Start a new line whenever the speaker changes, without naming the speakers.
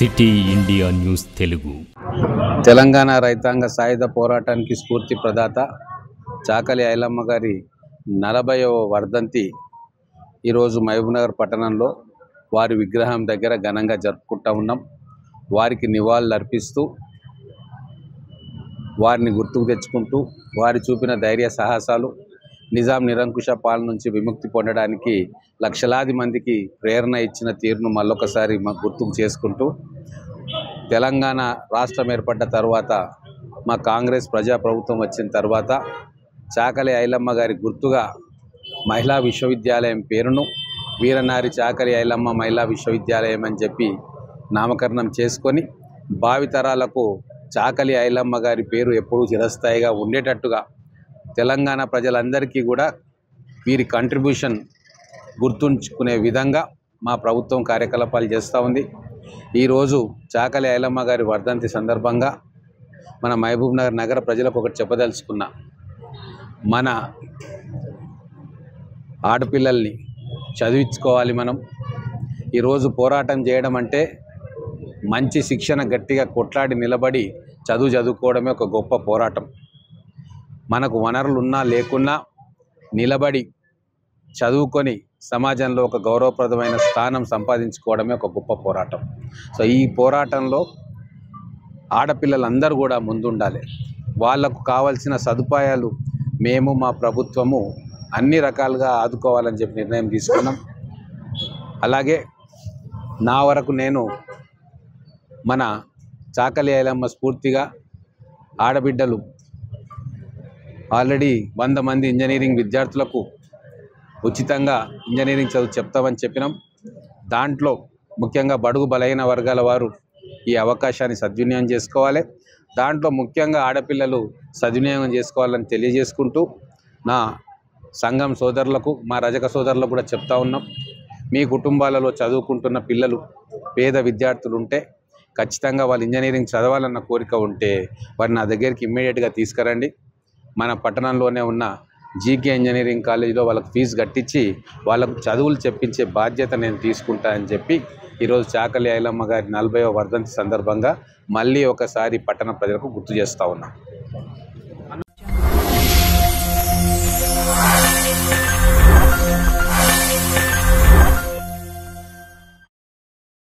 City India news Telugu.
Telangana రైతాంగ సాయుధ పోరాటానికి స్ఫూర్తి ప్రదాత చాకలి ఐలమ్మ గారి 40వ వర్ధంతి ఈరోజు మహబూబ్నగర్ పట్టణంలో వారి విగ్రహం దగ్గర ఘనంగా జరుపుకుంటా ఉన్నాం. వారికి నివాళులు అర్పిస్తూ వారిని గుర్తుకు తెచ్చుకుంటూ వారి చూపిన ధైర్య సాహసాలు నిజాం నిరంకుశ పాలన నుంచి విముక్తి పొందడానికి లక్షలాది మందికి ప్రేరణ ఇచ్చిన తీరును మళ్ళొకసారి గుర్తుకు చేసుకుంటూ తెలంగాణ రాష్ట్రం ఏర్పడ్డ తర్వాత మా కాంగ్రెస్ ప్రజాప్రభుత్వం వచ్చిన తర్వాత చాకలి ఐలమ్మ గారి గుర్తుగా మహిళా విశ్వవిద్యాలయం పేరును వీరనారి చాకలి ఐలమ్మ మహిళా విశ్వవిద్యాలయం అని చెప్పి నామకరణం చేసుకొని భావితరాలకు చాకలి ఐలమ్మ గారి పేరు ఎప్పుడూ చిరస్థాయిగా ఉండేటట్టుగా తెలంగాణ ప్రజలందరికీ కూడా వీరి కంట్రిబ్యూషన్ గుర్తుంచుకునే విధంగా మా ప్రభుత్వం కార్యకలాపాలు చేస్తూ ఉంది. ఈరోజు చాకలి ఐలమ్మ గారి వర్ధంతి సందర్భంగా మన మహబూబ్నగర్ నగర ప్రజలకు ఒకటి చెప్పదలుచుకున్నా. మన ఆడపిల్లల్ని చదివించుకోవాలి. మనం ఈరోజు పోరాటం చేయడం అంటే మంచి శిక్షణ గట్టిగా కొట్లాడి నిలబడి చదువుకోవడమే ఒక గొప్ప పోరాటం. మనకు వనరులు ఉన్నా లేకున్నా నిలబడి చదువుకొని సమాజంలో ఒక గౌరవప్రదమైన స్థానం సంపాదించుకోవడమే ఒక గొప్ప పోరాటం. సో ఈ పోరాటంలో ఆడపిల్లలందరూ కూడా ముందుండాలి. వాళ్లకు కావాల్సిన సదుపాయాలు మేము మా ప్రభుత్వము అన్ని రకాలుగా ఆదుకోవాలని చెప్పి నిర్ణయం తీసుకున్నాం. అలాగే నా వరకు నేను మన చాకలి ఐలమ్మ స్ఫూర్తిగా ఆడబిడ్డలు ఆల్రెడీ 100 మంది ఇంజనీరింగ్ విద్యార్థులకు ఉచితంగా ఇంజనీరింగ్ చదువు చెప్తామని చెప్పినాం. దాంట్లో ముఖ్యంగా బడుగు బలహీన వర్గాల వారు ఈ అవకాశాన్ని సద్వినియోగం చేసుకోవాలి. దాంట్లో ముఖ్యంగా ఆడపిల్లలు సద్వినియోగం చేసుకోవాలని తెలియజేసుకుంటూ నా సంఘం సోదరులకు మా రజక సోదరులకు కూడా చెప్తా ఉన్నాం. మీ కుటుంబాలలో చదువుకుంటున్న పిల్లలు పేద విద్యార్థులు ఉంటే ఖచ్చితంగా వాళ్ళు ఇంజనీరింగ్ చదవాలన్న కోరిక ఉంటే వారిని నా దగ్గరికి ఇమ్మీడియట్గా తీసుకురండి. మన పట్టణంలోనే ఉన్న జీకే ఇంజనీరింగ్ కాలేజీలో వాళ్ళకు ఫీజు కట్టించి వాళ్ళకు చదువులు చెప్పించే బాధ్యత నేను తీసుకుంటా అని చెప్పి ఈరోజు చాకలి ఐలమ్మ గారి 40వ వర్ధంతి సందర్భంగా మళ్ళీ ఒకసారి పట్టణ ప్రజలకు గుర్తు చేస్తూ ఉన్నా.